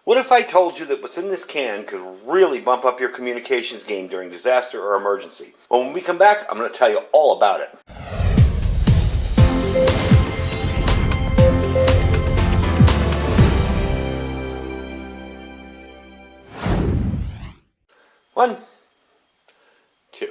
What if I told you that what's in this can could really bump up your communications game during disaster or emergency? Well, when we come back, I'm going to tell you all about it. One, two.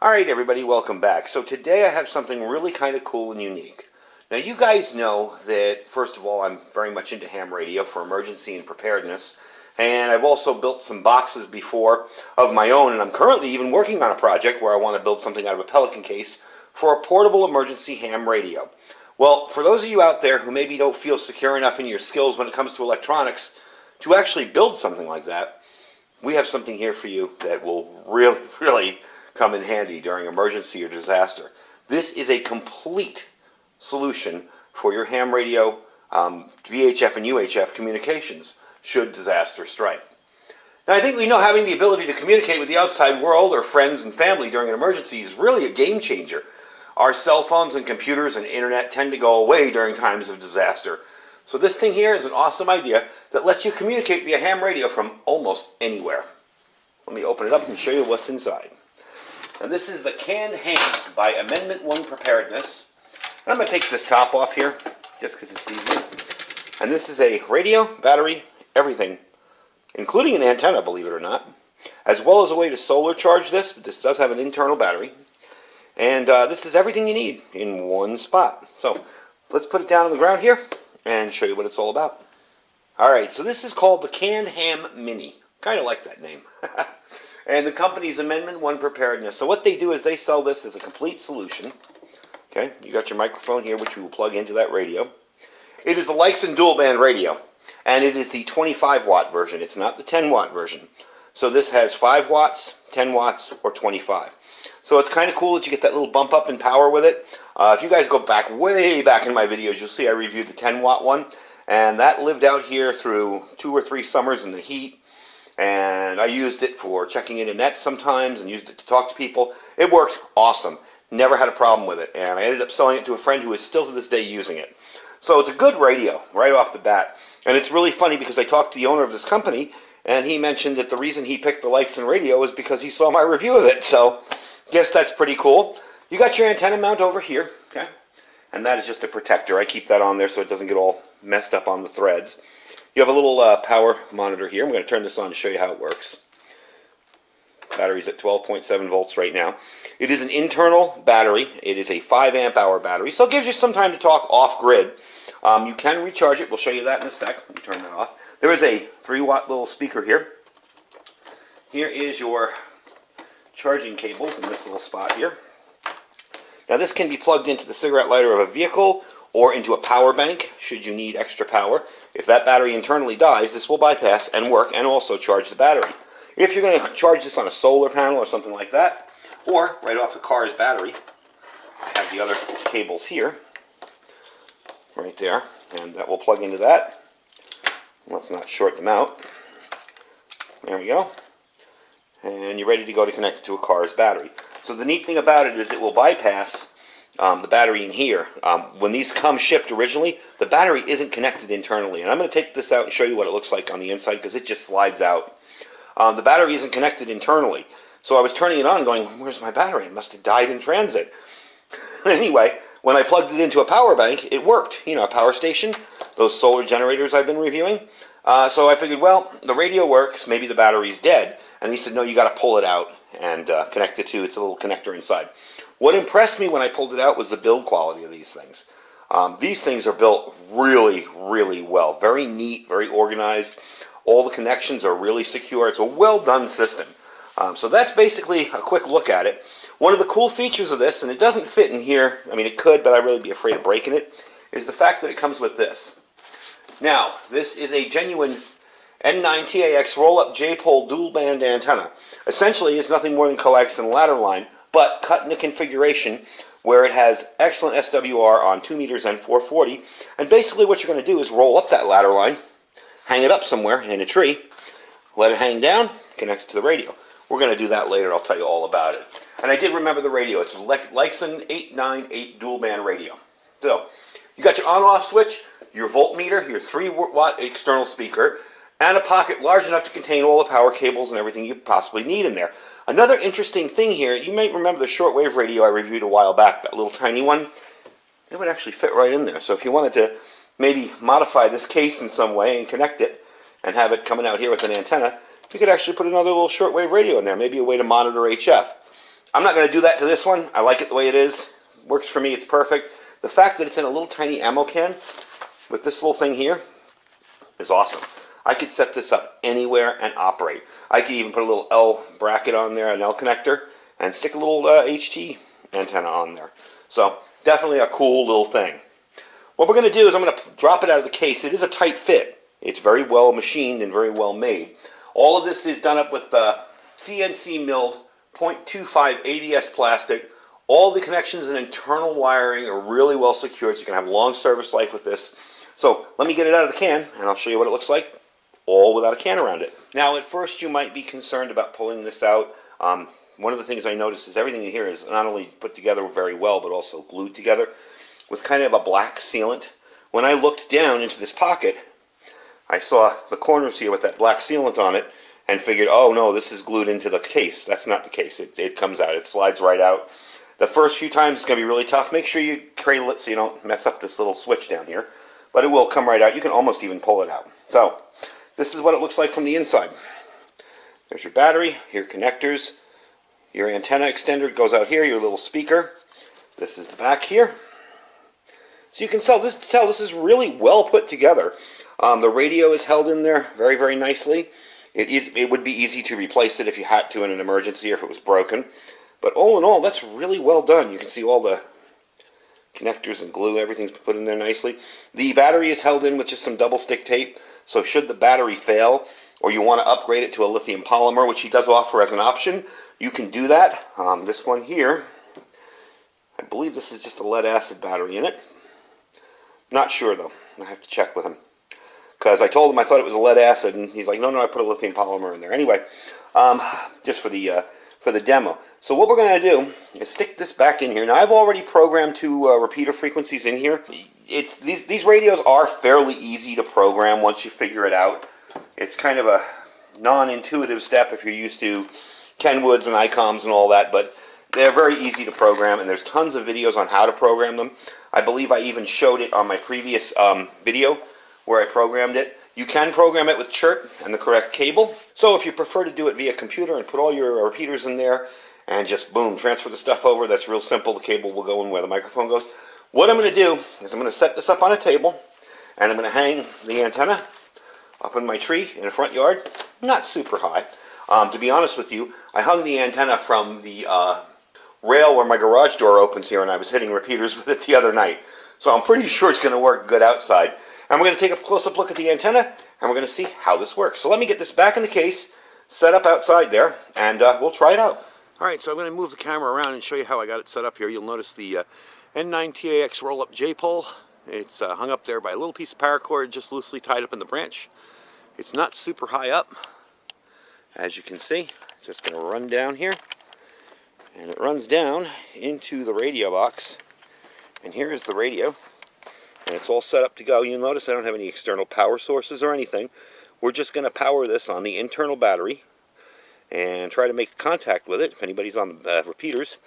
Alright everybody, welcome back. So today I have something really kind of cool and unique. Now you guys know that, first of all, I'm very much into ham radio for emergency and preparedness. And I've also built some boxes before of my own, and I'm currently even working on a project where I want to build something out of a Pelican case for a portable emergency ham radio. Well, for those of you out there who maybe don't feel secure enough in your skills when it comes to electronics to actually build something like that, we have something here for you that will really come in handy during emergency or disaster. This is a complete solution for your ham radio, VHF and UHF communications should disaster strike. Now I think we know having the ability to communicate with the outside world or friends and family during an emergency is really a game changer. Our cell phones and computers and internet tend to go away during times of disaster. So this thing here is an awesome idea that lets you communicate via ham radio from almost anywhere. Let me open it up and show you what's inside. Now this is the canned ham by Amendment 1 Preparedness. I'm going to take this top off here, just because it's easier. And this is a radio, battery, everything, including an antenna, believe it or not, as well as a way to solar charge this, but this does have an internal battery. And this is everything you need in one spot. So let's put it down on the ground here and show you what it's all about. Alright, so this is called the Canned Ham Mini. Kind of like that name. And the company's Amendment 1 Preparedness. So what they do is they sell this as a complete solution. Okay, you got your microphone here, which you will plug into that radio. It is a Leixen dual band radio, and it is the 25 watt version. It's not the 10 watt version. So this has 5 watts, 10 watts, or 25. So it's kind of cool that you get that little bump up in power with it. If you guys go back, way back in my videos, you'll see I reviewed the 10 watt one, and that lived out here through 2 or 3 summers in the heat. And I used it for checking into nets sometimes and used it to talk to people. It worked awesome. Never had a problem with it, and I ended up selling it to a friend who is still to this day using it. So it's a good radio right off the bat. And it's really funny because I talked to the owner of this company, and he mentioned that the reason he picked the Leixen radio was because he saw my review of it. So guess that's pretty cool. You got your antenna mount over here, okay? And that is just a protector. I keep that on there so it doesn't get all messed up on the threads. You have a little power monitor here. I'm going to turn this on to show you how it works. Battery's at 12.7 volts right now. It is an internal battery. It is a 5 amp hour battery, so it gives you some time to talk off grid. You can recharge it. We'll show you that in a sec. Let me turn that off. There is a 3 watt little speaker here. Here is your charging cables in this little spot here. Now this can be plugged into the cigarette lighter of a vehicle or into a power bank should you need extra power. If that battery internally dies, this will bypass and work and also charge the battery. If you're going to charge this on a solar panel or something like that, or right off the car's battery, I have the other cables here, right there, and that will plug into that. Let's not short them out. There we go. And you're ready to go to connect it to a car's battery. So the neat thing about it is it will bypass the battery in here. When these come shipped originally, the battery isn't connected internally. And I'm going to take this out and show you what it looks like on the inside because it just slides out. The battery isn't connected internally. So I was turning it on and going, where's my battery? It must have died in transit. Anyway, when I plugged it into a power bank, it worked. You know, a power station, those solar generators I've been reviewing. So I figured, well, the radio works, maybe the battery's dead. And he said, no, you got to pull it out and connect it to, it's a little connector inside. What impressed me when I pulled it out was the build quality of these things. These things are built really, really well. Very neat, very organized. All the connections are really secure. It's a well-done system. So that's basically a quick look at it. One of the cool features of this, and it doesn't fit in here, I mean it could, but I'd really be afraid of breaking it, is the fact that it comes with this. Now, this is a genuine N9TAX roll-up J-pole dual-band antenna. Essentially, it's nothing more than coax and ladder line, but cut in a configuration where it has excellent SWR on 2 meters and 440. And basically what you're going to do is roll up that ladder line, hang it up somewhere in a tree, let it hang down, connect it to the radio. We're going to do that later. I'll tell you all about it. And I did remember the radio. It's a Leixen 898 dual-band radio. So, you got your on-off switch, your voltmeter, your 3 watt external speaker, and a pocket large enough to contain all the power cables and everything you possibly need in there. Another interesting thing here, you might remember the shortwave radio I reviewed a while back, that little tiny one. It would actually fit right in there. So if you wanted to maybe modify this case in some way and connect it and have it coming out here with an antenna, you could actually put another little shortwave radio in there, maybe a way to monitor HF. I'm not going to do that to this one. I like it the way it is. Works for me. It's perfect. The fact that it's in a little tiny ammo can with this little thing here is awesome. I could set this up anywhere and operate. I could even put a little L bracket on there, an L connector, and stick a little HT antenna on there. So definitely a cool little thing. What we're going to do is I'm going to drop it out of the case. It is a tight fit. It's very well machined and very well made. All of this is done up with CNC milled 0.25 ABS plastic. All the connections and internal wiring are really well secured, so you can have long service life with this. So let me get it out of the can, and I'll show you what it looks like, all without a can around it. Now, at first, you might be concerned about pulling this out. One of the things I noticed is everything in here is not only put together very well, but also glued together with kind of a black sealant. When I looked down into this pocket, I saw the corners here with that black sealant on it and figured, oh no, this is glued into the case. That's not the case. It comes out. It slides right out. The first few times it's going to be really tough. Make sure you cradle it so you don't mess up this little switch down here. But it will come right out. You can almost even pull it out. So this is what it looks like from the inside. There's your battery, your connectors, your antenna extender goes out here, your little speaker. This is the back here. So you can tell this is really well put together. The radio is held in there very, very nicely. It would be easy to replace it if you had to in an emergency or if it was broken. But all in all, that's really well done. You can see all the connectors and glue, everything's put in there nicely. The battery is held in with just some double stick tape, so should the battery fail or you want to upgrade it to a lithium polymer, which he does offer as an option, you can do that. This one here, I believe this is just a lead acid battery in it. Not sure though, I have to check with him. Because I told him I thought it was a lead acid, and he's like, no, I put a lithium polymer in there. Anyway, just for the demo. So what we're going to do is stick this back in here. Now, I've already programmed 2 repeater frequencies in here. These radios are fairly easy to program once you figure it out. It's kind of a non-intuitive step if you're used to Kenwoods and ICOMs and all that, but they're very easy to program, and there's tons of videos on how to program them. I believe I even showed it on my previous video where I programmed it. You can program it with CHERT and the correct cable. So if you prefer to do it via computer and put all your repeaters in there and just boom, transfer the stuff over, that's real simple. The cable will go in where the microphone goes. What I'm going to do is I'm going to set this up on a table and I'm going to hang the antenna up in my tree in the front yard. Not super high. To be honest with you, I hung the antenna from the rail where my garage door opens here, and I was hitting repeaters with it the other night. So I'm pretty sure it's going to work good outside. And we're going to take a close-up look at the antenna, and we're going to see how this works. So let me get this back in the case, set up outside there, and we'll try it out. All right, so I'm going to move the camera around and show you how I got it set up here. You'll notice the N9TAX roll-up J-pole. It's hung up there by a little piece of paracord just loosely tied up in the branch. It's not super high up, as you can see. It's just going to run down here, and it runs down into the radio box. And here is the radio. And it's all set up to go. You'll notice I don't have any external power sources or anything. We're just going to power this on the internal battery and try to make contact with it if anybody's on the repeaters,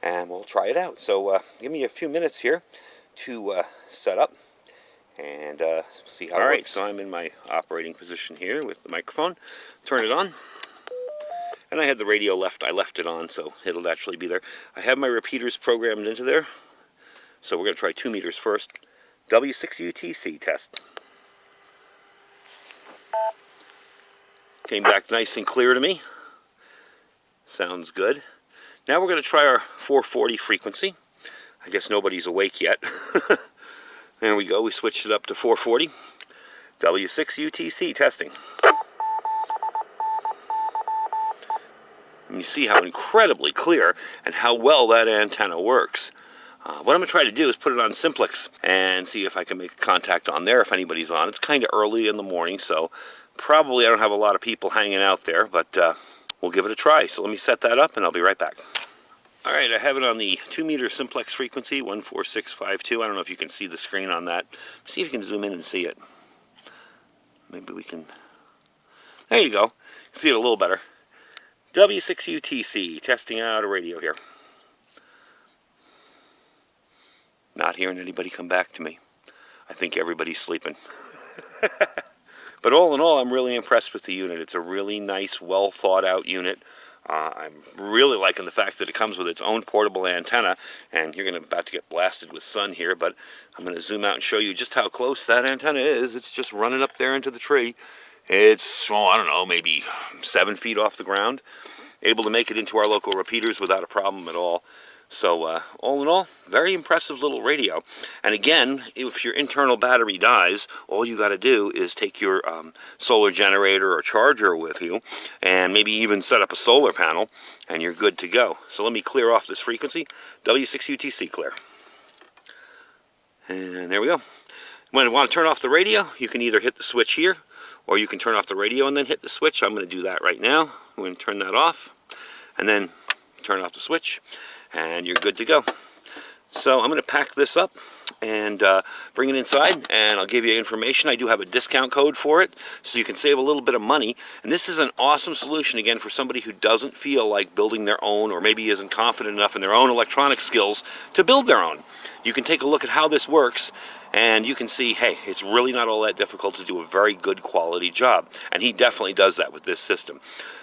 and we'll try it out. So give me a few minutes here to set up and see how it works. All right, so I'm in my operating position here with the microphone. Turn it on. And I had the radio left. I left it on, so it'll actually be there. I have my repeaters programmed into there. So we're going to try 2 meters first. W6UTC test. Came back nice and clear to me. Sounds good. Now we're going to try our 440 frequency. I guess nobody's awake yet. There we go. We switched it up to 440. W6UTC testing. And you see how incredibly clear and how well that antenna works. What I'm going to try to do is put it on Simplex and see if I can make a contact on there if anybody's on. It's kind of early in the morning, so probably I don't have a lot of people hanging out there, but we'll give it a try. So let me set that up and I'll be right back. All right, I have it on the 2 meter Simplex frequency, 14652. I don't know if you can see the screen on that. See if you can zoom in and see it. Maybe we can There you go. See it a little better. W6UTC, testing out a radio here. Not hearing anybody come back to me. I think everybody's sleeping. But all in all, I'm really impressed with the unit. It's a really nice, well thought out unit. I'm really liking the fact that it comes with its own portable antenna, and you're about to get blasted with sun here, but I'm going to zoom out and show you just how close that antenna is. It's just running up there into the tree. It's, oh, I don't know, maybe 7 feet off the ground. Able to make it into our local repeaters without a problem at all. So all in all, very impressive little radio. And again, if your internal battery dies, all you got to do is take your solar generator or charger with you and maybe even set up a solar panel and you're good to go. So let me clear off this frequency. W6UTC clear. And there we go. When you want to turn off the radio, you can either hit the switch here or you can turn off the radio and then hit the switch. I'm going to do that right now. I'm going to turn that off and then turn off the switch. And you're good to go. So I'm going to pack this up and bring it inside, and I'll give you information. I do have a discount code for it, so you can save a little bit of money. And this is an awesome solution, again, for somebody who doesn't feel like building their own, or maybe isn't confident enough in their own electronic skills to build their own. You can take a look at how this works, and you can see, hey, it's really not all that difficult to do a very good quality job. And he definitely does that with this system.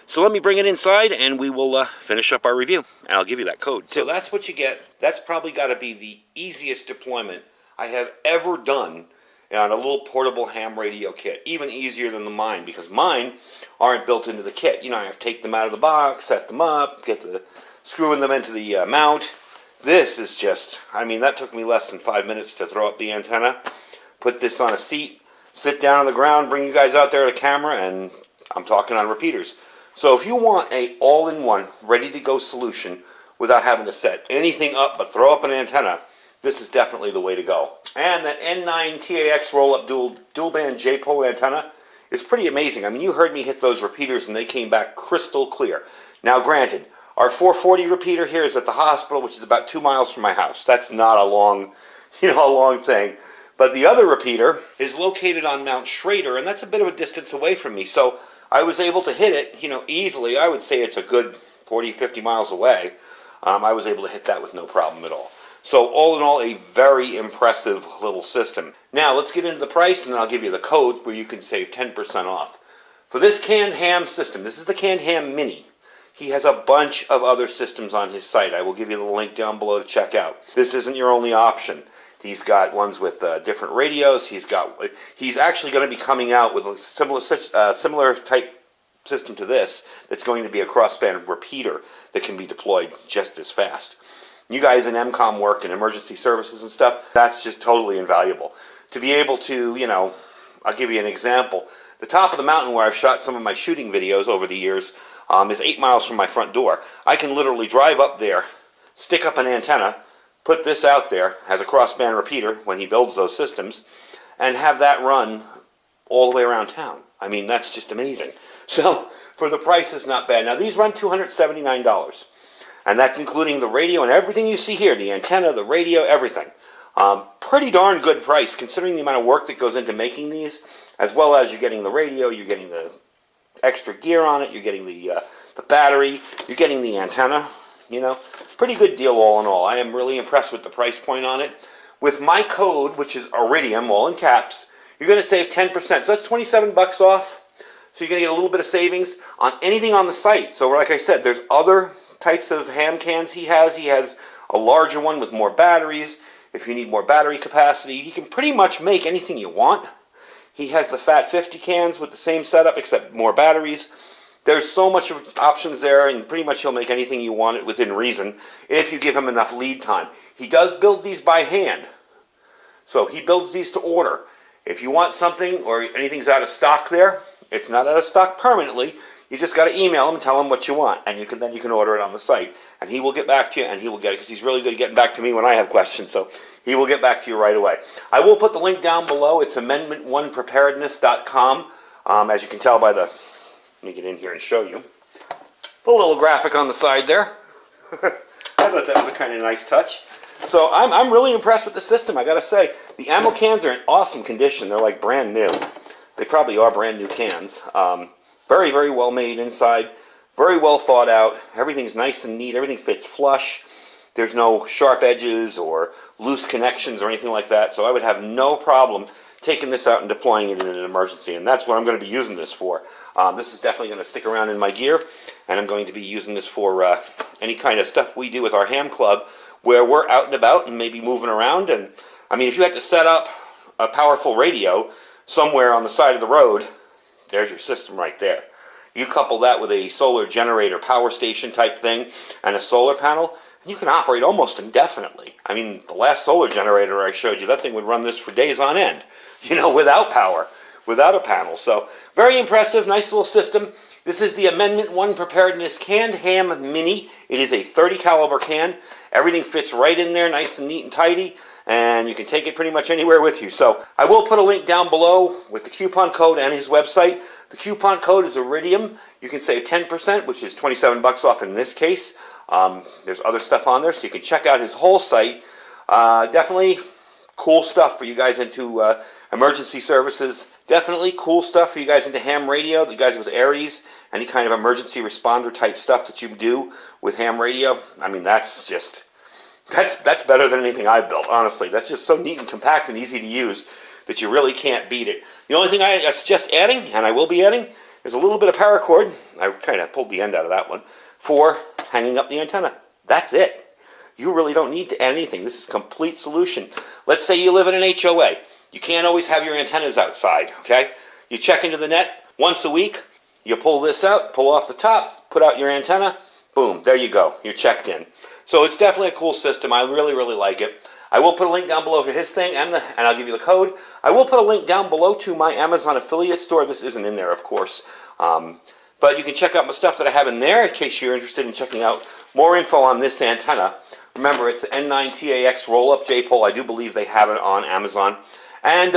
So let me bring it inside and we will finish up our review. And I'll give you that code. So that's what you get. That's probably got to be the easiest deployment I have ever done on a little portable ham radio kit. Even easier than mine, because mine aren't built into the kit. You know, I have to take them out of the box, set them up, screwing them into the mount. This is just, I mean, that took me less than 5 minutes to throw up the antenna, put this on a seat, sit down on the ground, bring you guys out there to the camera, and I'm talking on repeaters. So if you want a all-in-one, ready-to-go solution without having to set anything up but throw up an antenna, this is definitely the way to go. And that N9 TAX roll-up dual-band J-pole antenna is pretty amazing. I mean, you heard me hit those repeaters and they came back crystal clear. Now, granted, our 440 repeater here is at the hospital, which is about 2 miles from my house. That's not a long, a long thing. But the other repeater is located on Mount Schrader, and that's a bit of a distance away from me. So I was able to hit it, easily. I would say it's a good 40, 50 miles away. I was able to hit that with no problem at all. So all in all, a very impressive little system. Now let's get into the price, and then I'll give you the code where you can save 10% off. For this canned ham system, this is the canned ham mini. He has a bunch of other systems on his site. I will give you the link down below to check out. This isn't your only option. He's got ones with different radios. He's actually going to be coming out with a similar type system to this that's going to be a crossband repeater that can be deployed just as fast. You guys in EMCOM work and emergency services and stuff, that's just totally invaluable. To be able to, I'll give you an example. The top of the mountain where I've shot some of my shooting videos over the years is 8 miles from my front door. I can literally drive up there, stick up an antenna, put this out there as a crossband repeater when he builds those systems, and have that run all the way around town. I mean, that's just amazing. So, for the price, it's not bad. Now, these run $279, and that's including the radio and everything you see here, the antenna, the radio, everything. Pretty darn good price, considering the amount of work that goes into making these, as well as you're getting the radio, you're getting the extra gear on it, you're getting the battery, you're getting the antenna. Pretty good deal all in all. I am really impressed with the price point on it. With my code, which is Iridium, all in caps, you're going to save 10%. So that's 27 bucks off. So you're going to get a little bit of savings on anything on the site. So like I said, there's other types of ham cans he has. He has a larger one with more batteries. If you need more battery capacity, he can pretty much make anything you want. He has the Fat 50 cans with the same setup except more batteries. There's so much of options there, and pretty much he'll make anything you want it within reason if you give him enough lead time. He does build these by hand, so he builds these to order. If you want something or anything's out of stock there, it's not out of stock permanently. You just got to email him and tell him what you want, and you can order it on the site, and he will get back to you, and he will get it, because he's really good at getting back to me when I have questions, so he will get back to you right away. I will put the link down below. It's amendment1preparedness.com. As you can tell by the... Let me get in here and show you. The little graphic on the side there. I thought that was a kind of nice touch. So I'm really impressed with the system, I gotta say. The ammo cans are in awesome condition. They're like brand new. They probably are brand new cans. Very, very well made inside. Very well thought out. Everything's nice and neat. Everything fits flush. There's no sharp edges or loose connections or anything like that. So I would have no problem taking this out and deploying it in an emergency. And that's what I'm going to be using this for. This is definitely going to stick around in my gear. And I'm going to be using this for any kind of stuff we do with our ham club where we're out and about and maybe moving around. And I mean, if you had to set up a powerful radio somewhere on the side of the road, there's your system right there. You couple that with a solar generator power station type thing and a solar panel, and you can operate almost indefinitely. I mean, the last solar generator I showed you, that thing would run this for days on end, you know, without power, without a panel. So very impressive, nice little system. This is the Amendment 1 Preparedness Canned Ham Mini. It is a 30 caliber can. Everything fits right in there, nice and neat and tidy, and you can take it pretty much anywhere with you. So I will put a link down below with the coupon code and his website. The coupon code is Iridium. You can save 10%, which is 27 bucks off in this case. There's other stuff on there, so you can check out his whole site. Definitely cool stuff for you guys into emergency services. Definitely cool stuff for you guys into ham radio, the guys with Aries, any kind of emergency responder type stuff that you do with ham radio. I mean, that's better than anything I've built, honestly. That's just so neat and compact and easy to use that you really can't beat it. The only thing I suggest adding, and I will be adding, is a little bit of paracord. I kind of pulled the end out of that one, for hanging up the antenna. That's it. You really don't need to add anything. This is a complete solution. Let's say you live in an HOA. You can't always have your antennas outside, okay? You check into the net once a week. You pull this out, pull off the top, put out your antenna. Boom, there you go. You're checked in. So it's definitely a cool system. I really, really like it. I will put a link down below to his thing, and I'll give you the code. I will put a link down below to my Amazon affiliate store. This isn't in there, of course. But you can check out my stuff that I have in there in case you're interested in checking out more info on this antenna. Remember, it's the N9TAX roll-up J-pole. I do believe they have it on Amazon. And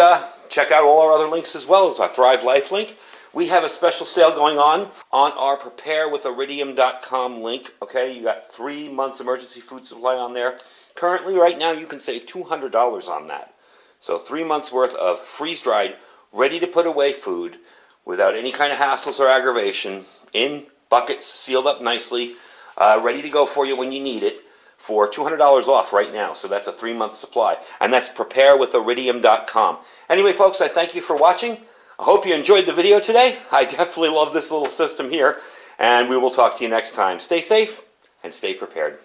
check out all our other links as well as our Thrive Life link. We have a special sale going on our preparewithiridium.com link. Okay, you got 3 months emergency food supply on there. Currently, right now, you can save $200 on that. So 3 months worth of freeze-dried, ready-to-put-away food without any kind of hassles or aggravation, in buckets, sealed up nicely, ready to go for you when you need it, for $200 off right now. So that's a 3-month supply. And that's preparewithiridium.com. Anyway, folks, I thank you for watching. I hope you enjoyed the video today. I definitely love this little system here. And we will talk to you next time. Stay safe and stay prepared.